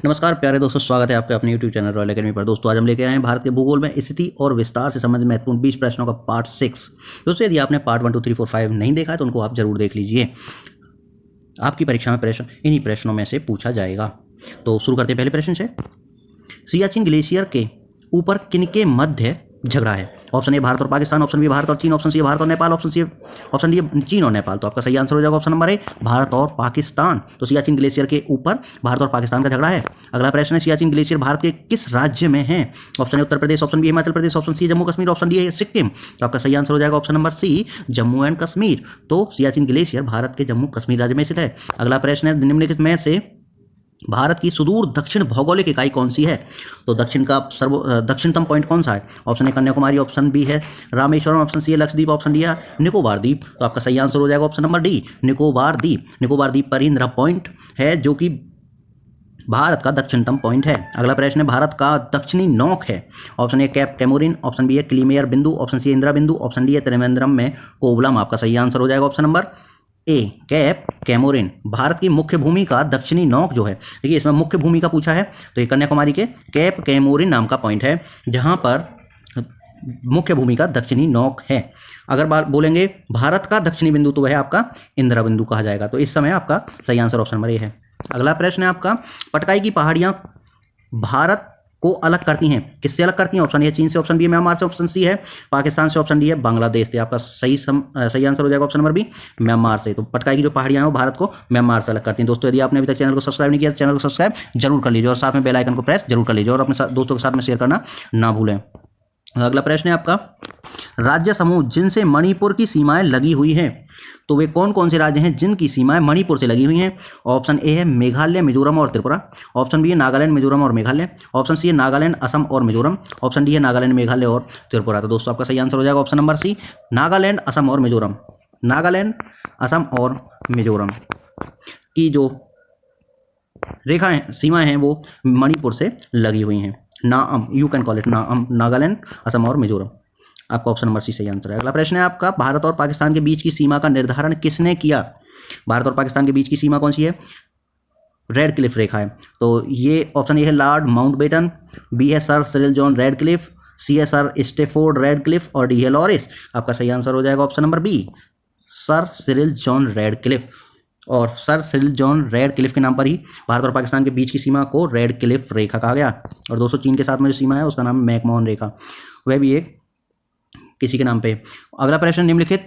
नमस्कार प्यारे दोस्तों, स्वागत है आपके अपने YouTube चैनल रॉयल एकेडमी पर। दोस्तों आज हम लेके आए हैं भारत के भूगोल में स्थिति और विस्तार से संबंधित महत्वपूर्ण 20 प्रश्नों का पार्ट 6। दोस्तों यदि आपने पार्ट 1, 2, 3, 4, 5 नहीं देखा है तो उनको आप जरूर देख लीजिए। आपकी परीक्षा में प्रश्न इन्हीं प्रश्नों में से पूछा जाएगा। तो शुरू करते हैं पहले प्रश्न से। सियाचिन ग्लेशियर के ऊपर किनके मध्य झगड़ा है? ऑप्शन ए भारत और पाकिस्तान, ऑप्शन बी भारत और चीन, ऑप्शन सी भारत और नेपाल, ऑप्शन डी चीन और नेपाल। तो आपका सही आंसर हो जाएगा ऑप्शन नंबर ए भारत और पाकिस्तान। तो सियाचिन ग्लेशियर के ऊपर भारत और पाकिस्तान का झगड़ा है। अगला प्रश्न है, सियाचिन ग्लेशियर भारत के किस राज्य में है? Option A Uttar Pradesh, option B Himachal Pradesh, option C Jammu Kashmir, option D है सिक्किम। तो आपका सही आंसर हो जाएगा option number C Jammu and Kashmir. तो सियाचिन ग्लेशियर भारत के जम्मू कश्मीर राज्य में स्थित है। अगला प्रश्न है, निम्नलिखित में से भारत की सुदूर दक्षिण भौगोलिक इकाई कौन सी है? तो दक्षिण का दक्षिणतम पॉइंट कौन सा है? Option A Kanyakumari, option B है रामेश्वरम, ऑप्शन सी है लक्षद्वीप, ऑप्शन डी है निकोबार द्वीप। तो आपका सही आंसर हो जाएगा ऑप्शन नंबर डी निकोबार द्वीप। निकोबार द्वीप पर इंदिरा पॉइंट है जो कि भारत का दक्षिणतम पॉइंट है। अगला प्रश्न है, भारत का दक्षिणी नौक है। Option A Cape Comorin, option B है क्लीमेयर बिंदु, ऑप्शन सी इंदिरा बिंदु, ऑप्शन डी है त्रिवेंद्रम में कोवलम। आपका सही आंसर हो जाएगा option number A Cape Comorin. Bharat की मुख्य भूमि का दक्षिणी नौक जो है, देखिए इसमें मुख्य भूमि का पूछा है तो ये कन्याकुमारी के कैप कैमोरिन नाम का पॉइंट है जहां पर मुख्य भूमि का दक्षिणी नौक है। अगर बात बोलेंगे भारत का दक्षिणी बिंदु तो वह आपका इंदिरा बिंदु कहा जाएगा। तो इस समय आपका सही आंसर ऑप्शन नंबर ए है। अगला प्रश्न है आपका, पटकाई की पहाड़ियां भारत को अलग करती हैं, किससे अलग करती हैं? ऑप्शन ए चीन से, ऑप्शन बी म्यांमार से, ऑप्शन सी है पाकिस्तान से, ऑप्शन डी है बांग्लादेश से। आपका सही आंसर हो जाएगा ऑप्शन नंबर बी म्यांमार से। तो पटकाई की जो पहाड़ियां हैं वो भारत को म्यांमार से अलग करती हैं। दोस्तों यदि आपने अभी तक चैनल को सब्सक्राइब नहीं किया तो चैनल को सब्सक्राइब जरूर कर लीजिए और साथ में बेल आइकन को प्रेस जरूर कर लीजिए और अपने दोस्तों के साथ में शेयर करना ना भूलें। अगला प्रश्न है आपका, राज्य समूह जिनसे मणिपुर की सीमाएं लगी हुई हैं, तो वे कौन कौन से राज्य हैं जिनकी सीमाएं मणिपुर से लगी हुई हैं? ऑप्शन ए है मेघालय, मिजोरम और त्रिपुरा, ऑप्शन बी है नागालैंड, मिजोरम और मेघालय, ऑप्शन सी है नागालैंड, असम और मिजोरम, ऑप्शन डी है नागालैंड, मेघालय और त्रिपुरा। तो दोस्तों आपका सही आंसर हो जाएगा option number C Nagaland, Assam और मिजोरम। नागालैंड, असम और मिजोरम की जो रेखाएं सीमाएं हैं वो मणिपुर से लगी हुई हैं। नाम, यू कैन कॉल इट नाम, नागालैंड, असम और मिजोरम। आपका ऑप्शन नंबर सी सही आंसर है। अगला प्रश्न है आपका, भारत और पाकिस्तान के बीच की सीमा का निर्धारण किसने किया? भारत और पाकिस्तान के बीच की सीमा कौन सी है? रेड क्लिफ रेखा है। तो ये ऑप्शन ए है लॉर्ड माउंटबेटन, बी है Sir Cyril John Radcliffe, C है सर स्टेफोर्ड रेड क्लिफ और डी है लॉरिस। आपका सही आंसर हो जाएगा option number B Sir Cyril John Radcliffe. और Sir Cyril John Radcliffe के नाम पर ही भारत और पाकिस्तान के बीच की सीमा को रेड क्लिफ रेखा कहा गया। और दोस्तों चीन के साथ में जो सीमा है उसका नाम मैकमोहन रेखा, वह भी एक किसी के नाम पे। अगला प्रश्न, निम्नलिखित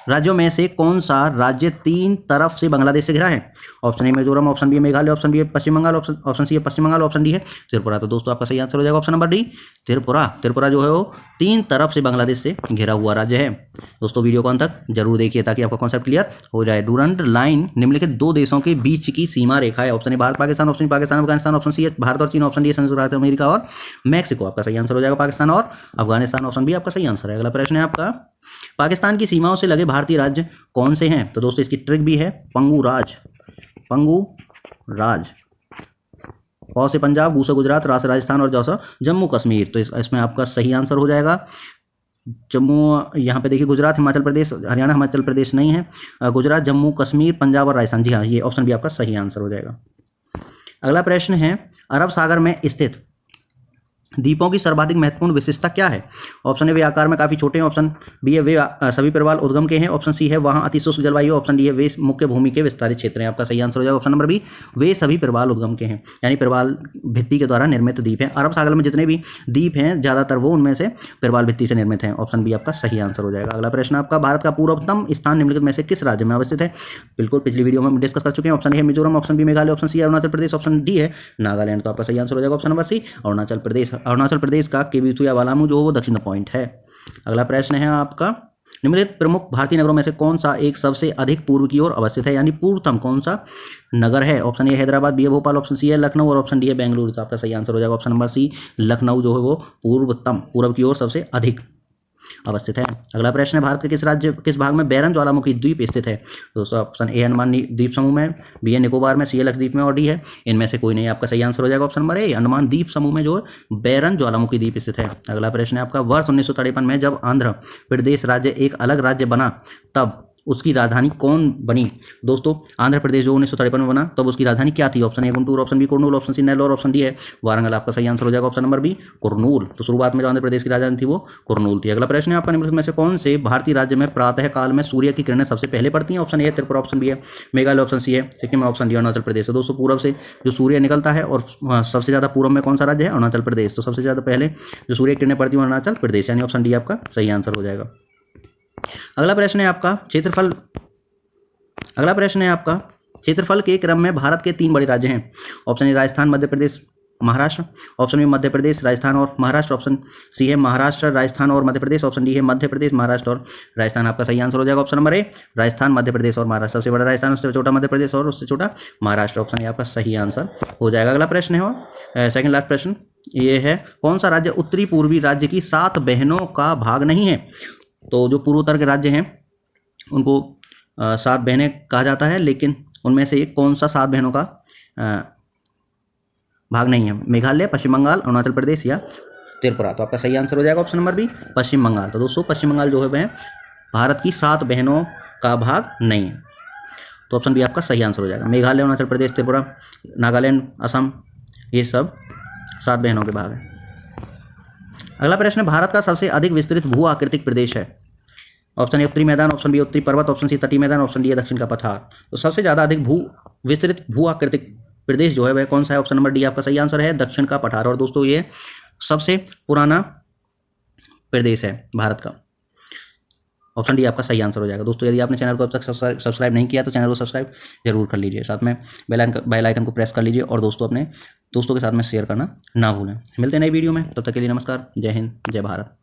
राज्यों में से कौन सा राज्य तीन तरफ से बांग्लादेश से घिरा है? Option A Mizoram, option B Meghalaya, option B है पश्चिम बंगाल, ऑप्शन सी है पश्चिम बंगाल, ऑप्शन डी है त्रिपुरा। तो दोस्तों आपका सही आंसर हो जाएगा option number D Tripura. Tripura जो है वो तीन तरफ से बांग्लादेश से घिरा हुआ राज्य है। दोस्तों वीडियो को अंत तक जरूर देखिए ताकि आपका कॉन्सेप्ट क्लियर हो जाए। डूरंड लाइन निम्नलिखित दो देशों के बीच की सीमा रेखा है। Option A Bharat Pakistan, option Pakistan Afghanistan, option C है भारत और चीन, ऑप्शन डी है संयुक्त राज्य अमेरिका और मैक्सिको। आपका सही आंसर हो जाएगा पाकिस्तान और अफगानिस्तान, ऑप्शन बी आपका सही आंसर है। अगला प्रश्न है आपका, पाकिस्तान की सीमाओं से लगे भारतीय राज्य कौन से हैं? तो दोस्तों इसकी ट्रिक भी है पंगू राज, पंगू राज। पौ से पंजाब, गू से गुजरात, रा से राजस्थान और जौ से जम्मू कश्मीर। तो इसमें आपका सही आंसर हो जाएगा जम्मू। यहाँ पे देखिए गुजरात, हिमाचल प्रदेश, हरियाणा हिमाचल प्रदेश नहीं है, गुजरात, जम्मू कश्मीर, पंजाब और राजस्थान। जी हाँ, ये ऑप्शन भी आपका सही आंसर हो जाएगा। अगला प्रश्न है, अरब सागर में स्थित द्वीपों की सर्वाधिक महत्वपूर्ण विशेषता क्या है? ऑप्शन ए वे आकार में काफी छोटे हैं, ऑप्शन बी है वे सभी प्रवाल उद्गम के हैं, ऑप्शन सी है वहां अति शुष्क जलवायु, ऑप्शन डी है वे मुख्य भूमि के विस्तारित क्षेत्र हैं। आपका सही आंसर हो जाएगा ऑप्शन नंबर बी वे सभी प्रवाल उद्गम के हैं, यानी प्रवाल भित्ति के द्वारा निर्मित द्वीप है। अरब सागर में जितने भी द्वीप हैं ज्यादातर वो उनमें से प्रवाल भित्ति से निर्मित हैं। ऑप्शन बी आपका सही आंसर हो जाएगा। अगला प्रश्न आपका, भारत का पूर्वतम स्थान निम्नलिखित में से किस राज्य में अवस्थित है? बिल्कुल पिछली वीडियो में हम डिस्कस कर चुके हैं। Option A Mizoram, option B Meghalaya, option C Arunachal Pradesh, option D है नागालैंड। तो आपका सही आंसर हो जाएगा option number C Arunachal Pradesh. Arunachal Pradesh का केविथु या वालामू जो वो दक्षिण पॉइंट है। अगला प्रश्न है आपका, निम्नलिखित प्रमुख भारतीय नगरों में से कौन सा एक सबसे अधिक पूर्व की ओर अवस्थित है, यानी पूर्वतम कौन सा नगर है? ऑप्शन ए हैदराबाद, बी है भोपाल, ऑप्शन सी है लखनऊ और ऑप्शन डी है बेंगलुरु। तो आपका सही आंसर हो जाएगा ऑप्शन नंबर सी लखनऊ जो है वो पूर्वतम, पूर्व की ओर सबसे अधिक अवस्थित है। अगला प्रश्न है, भारत के किस भाग में बैरन ज्वालामुखी द्वीप स्थित है? दोस्तों ऑप्शन ए अंडमान द्वीप समूह में, बी है निकोबार में, सी है लक्षद्वीप में और डी है इनमें से कोई नहीं। आपका सही आंसर हो जाएगा ऑप्शन नंबर ए अंडमान द्वीप समूह में जो बैरन ज्वालामुखी द्वीप स्थित है। अगला प्रश्न है आपका, वर्ष 1953 में जब आंध्र प्रदेश राज्य एक अलग राज्य बना तब उसकी राजधानी कौन बनी? दोस्तों आंध्र प्रदेश जो 1953 में बना तब उसकी राजधानी क्या थी? Option A Guntur, option B Kurnool, option C Nellore, option D है वारंगल। आपका सही आंसर हो जाएगा ऑप्शन नंबर बी कुर्नूल। तो शुरुआत में जो आंध्र प्रदेश की राजधानी थी वो कुर्नूल थी। अगला प्रश्न है आपका, निम्नलिखित में से कौन से भारतीय राज्य में प्रातः काल में सूर्य की किरणें सबसे पहले पड़ती हैं? Option A Tripura, option B है मेघालय, ऑप्शन सी है सिक्किम, ऑप्शन डी अरुणाचल प्रदेश। तो दोस्तों पूर्व से जो सूर्य निकलता है और सबसे ज्यादा पूर्व में कौन सा राज्य है? अरुणाचल प्रदेश। तो सबसे ज्यादा पहले जो सूर्य किरणें पड़ती है अरुणाचल प्रदेश, यानी ऑप्शन डी आपका सही आंसर हो जाएगा। अगला प्रश्न है आपका क्षेत्रफल के क्रम में भारत के 3 बड़े राज्य हैं। Option A Rajasthan, Madhya Pradesh, Maharashtra, option B Madhya Pradesh, Rajasthan और महाराष्ट्र, ऑप्शन सी है महाराष्ट्र, राजस्थान और मध्य प्रदेश, ऑप्शन डी है मध्य प्रदेश, महाराष्ट्र और राजस्थान। आपका सही आंसर हो जाएगा option number A Rajasthan, Madhya प्रदेश और महाराष्ट्र। सबसे बड़ा राजस्थान, उससे छोटा मध्य प्रदेश और उससे छोटा महाराष्ट्र। ऑप्शन ए आपका सही आंसर हो जाएगा। अगला प्रश्न है सेकंड लास्ट प्रश्न, ये है कौन सा राज्य उत्तरी पूर्वी राज्य की 7 बहनों का भाग नहीं है? तो जो पूर्वोत्तर के राज्य हैं उनको 7 बहनें कहा जाता है, लेकिन उनमें से एक कौन सा 7 बहनों का भाग नहीं है? मेघालय, पश्चिम बंगाल, अरुणाचल प्रदेश या त्रिपुरा। तो आपका सही आंसर हो जाएगा ऑप्शन नंबर बी पश्चिम बंगाल। तो दोस्तों पश्चिम बंगाल जो है वह भारत की 7 बहनों का भाग नहीं है। तो ऑप्शन बी आपका सही आंसर हो जाएगा। मेघालय, अरुणाचल प्रदेश, त्रिपुरा, नागालैंड, असम, ये सब 7 बहनों के भाग हैं। अगला प्रश्न, भारत का सबसे अधिक विस्तृत भू आकृतिक प्रदेश है? ऑप्शन ए उत्तरी मैदान, ऑप्शन बी उत्तरी पर्वत, ऑप्शन सी तटीय मैदान, ऑप्शन डी है दक्षिण का पठार। तो सबसे ज्यादा अधिक विस्तृत भू आकृतिक प्रदेश जो है वह कौन सा है? ऑप्शन नंबर डी आपका सही आंसर है दक्षिण का पठार। और दोस्तों ये सबसे पुराना प्रदेश है भारत का। ऑप्शन डी आपका सही आंसर हो जाएगा। दोस्तों यदि आपने चैनल को अब तक सब्सक्राइब नहीं किया तो चैनल को सब्सक्राइब जरूर कर लीजिए, साथ में बेल आइकन को प्रेस कर लीजिए और दोस्तों अपने दोस्तों के साथ में शेयर करना ना भूलें। मिलते हैं नई वीडियो में, तब तक के लिए नमस्कार, जय हिंद, जय भारत।